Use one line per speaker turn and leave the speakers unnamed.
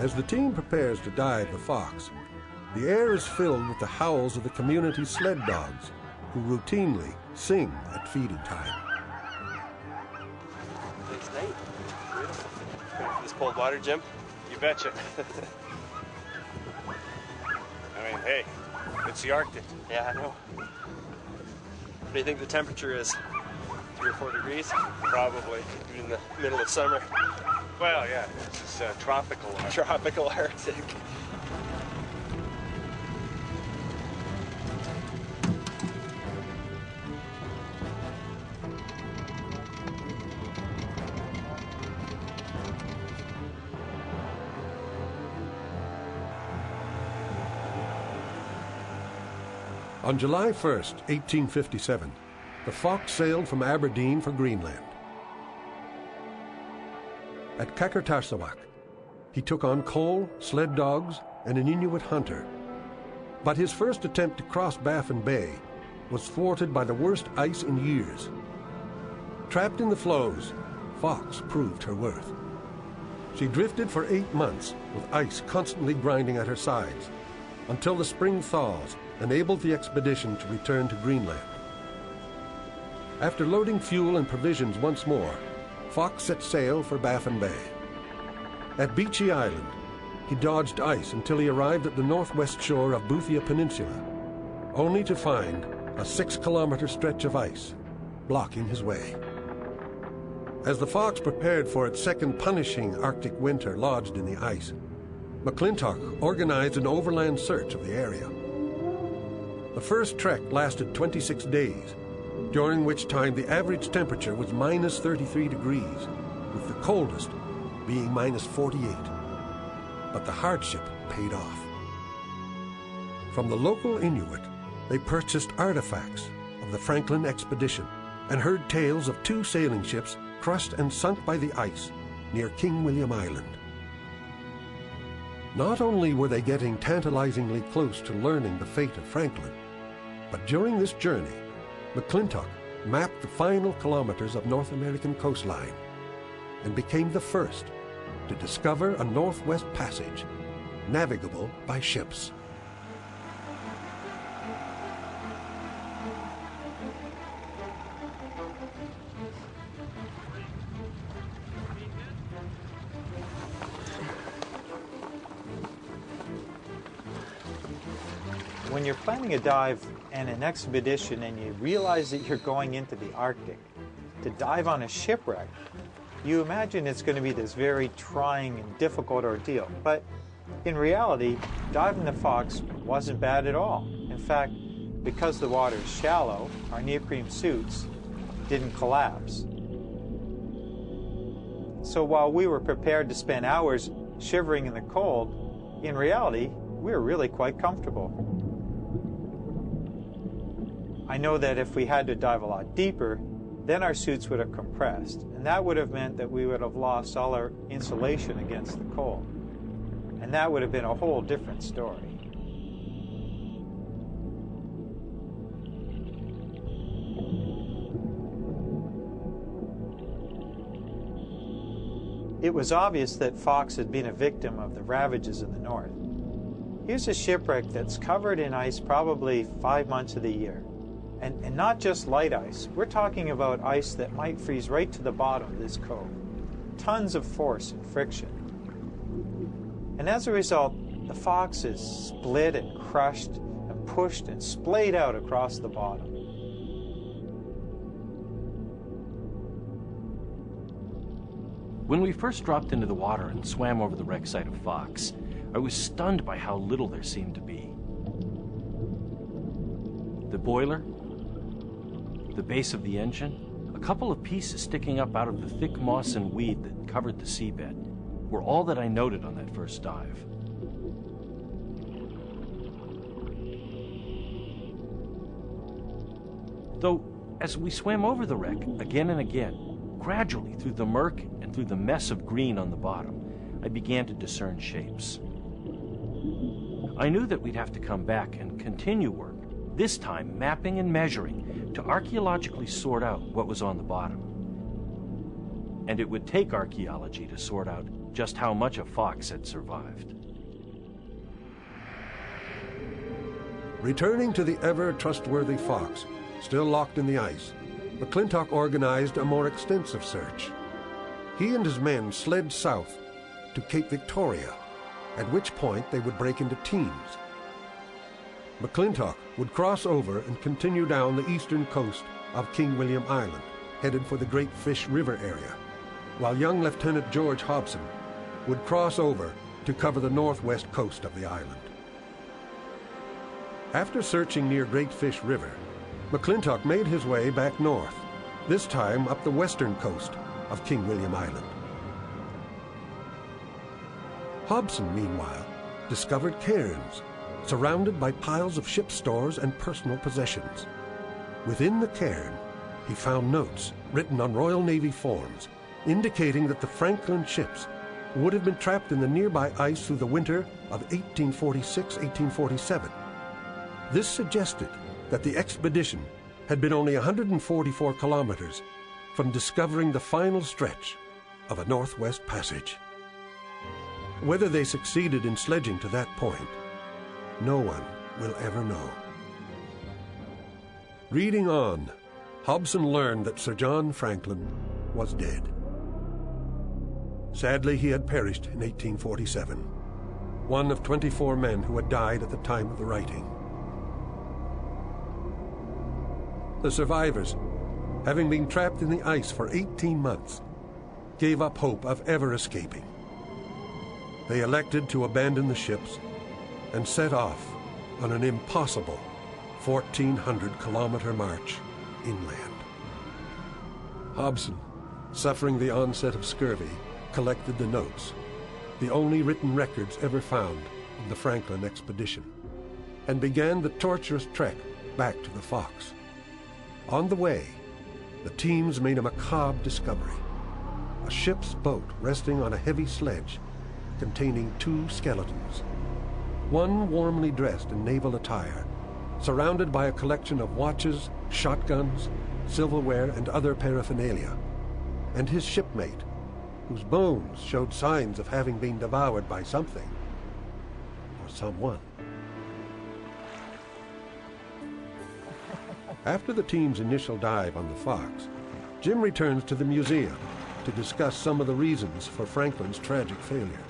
As the team prepares to dive the Fox, the air is filled with the howls of the community sled dogs, who routinely sing at feeding time.
Nice night. Beautiful. Ready for this cold water, Jim?
You betcha. I mean, hey, it's the Arctic.
Yeah, I know. What do you think the temperature is? 3 or 4 degrees?
Probably.
In the middle of summer.
Well, yeah, this is tropical Arctic.
Tropical Arctic.
On July 1st, 1857, the Fox sailed from Aberdeen for Greenland. At Kakartarsawak, he took on coal, sled dogs, and an Inuit hunter. But his first attempt to cross Baffin Bay was thwarted by the worst ice in years. Trapped in the floes, Fox proved her worth. She drifted for 8 months with ice constantly grinding at her sides, until the spring thaws enabled the expedition to return to Greenland. After loading fuel and provisions once more, Fox set sail for Baffin Bay. At Beechey Island, he dodged ice until he arrived at the northwest shore of Boothia Peninsula, only to find a 6-kilometer stretch of ice blocking his way. As the Fox prepared for its second punishing Arctic winter lodged in the ice, McClintock organized an overland search of the area. The first trek lasted 26 days, during which time the average temperature was minus 33 degrees, with the coldest being minus 48. But the hardship paid off. From the local Inuit, they purchased artifacts of the Franklin expedition and heard tales of 2 sailing ships crushed and sunk by the ice near King William Island. Not only were they getting tantalizingly close to learning the fate of Franklin, but during this journey, McClintock mapped the final kilometers of North American coastline and became the first to discover a northwest passage navigable by ships.
When you're planning a dive and an expedition and you realize that you're going into the Arctic to dive on a shipwreck, you imagine it's going to be this very trying and difficult ordeal. But in reality, diving the Fox wasn't bad at all. In fact, because the water is shallow, our neoprene suits didn't collapse. So while we were prepared to spend hours shivering in the cold, in reality, we were really quite comfortable. I know that if we had to dive a lot deeper, then our suits would have compressed, and that would have meant that we would have lost all our insulation against the cold. And that would have been a whole different story. It was obvious that Fox had been a victim of the ravages in the north. Here's a shipwreck that's covered in ice probably 5 months of the year. And not just light ice. We're talking about ice that might freeze right to the bottom of this cove. Tons of force and friction. And as a result, the Fox is split and crushed and pushed and splayed out across the bottom.
When we first dropped into the water and swam over the wreck site of Fox, I was stunned by how little there seemed to be. The boiler, the base of the engine, a couple of pieces sticking up out of the thick moss and weed that covered the seabed were all that I noted on that first dive. Though, as we swam over the wreck again and again, gradually through the murk and through the mess of green on the bottom, I began to discern shapes. I knew that we'd have to come back and continue work, this time mapping and measuring to archaeologically sort out what was on the bottom. and it would take archaeology to sort out just how much of Fox had survived.
Returning to the ever-trustworthy Fox, still locked in the ice, McClintock organized a more extensive search. He and his men slid south to Cape Victoria, at which point they would break into teams. McClintock would cross over and continue down the eastern coast of King William Island, headed for the Great Fish River area, while young Lieutenant George Hobson would cross over to cover the northwest coast of the island. After searching near Great Fish River, McClintock made his way back north, this time up the western coast of King William Island. Hobson, meanwhile, discovered cairns surrounded by piles of ship stores and personal possessions. Within the cairn, he found notes written on Royal Navy forms indicating that the Franklin ships would have been trapped in the nearby ice through the winter of 1846-1847. This suggested that the expedition had been only 144 kilometers from discovering the final stretch of a Northwest Passage. Whether they succeeded in sledging to that point, no one will ever know. Reading on, Hobson learned that Sir John Franklin was dead. Sadly, he had perished in 1847, one of 24 men who had died at the time of the writing. The survivors, having been trapped in the ice for 18 months, gave up hope of ever escaping. They elected to abandon the ships and set off on an impossible 1,400-kilometer march inland. Hobson, suffering the onset of scurvy, collected the notes, the only written records ever found of the Franklin expedition, and began the torturous trek back to the Fox. On the way, the teams made a macabre discovery: a ship's boat resting on a heavy sledge containing 2 skeletons, one warmly dressed in naval attire, surrounded by a collection of watches, shotguns, silverware, and other paraphernalia, and his shipmate, whose bones showed signs of having been devoured by something or someone. After the team's initial dive on the Fox, Jim returns to the museum to discuss some of the reasons for Franklin's tragic failure.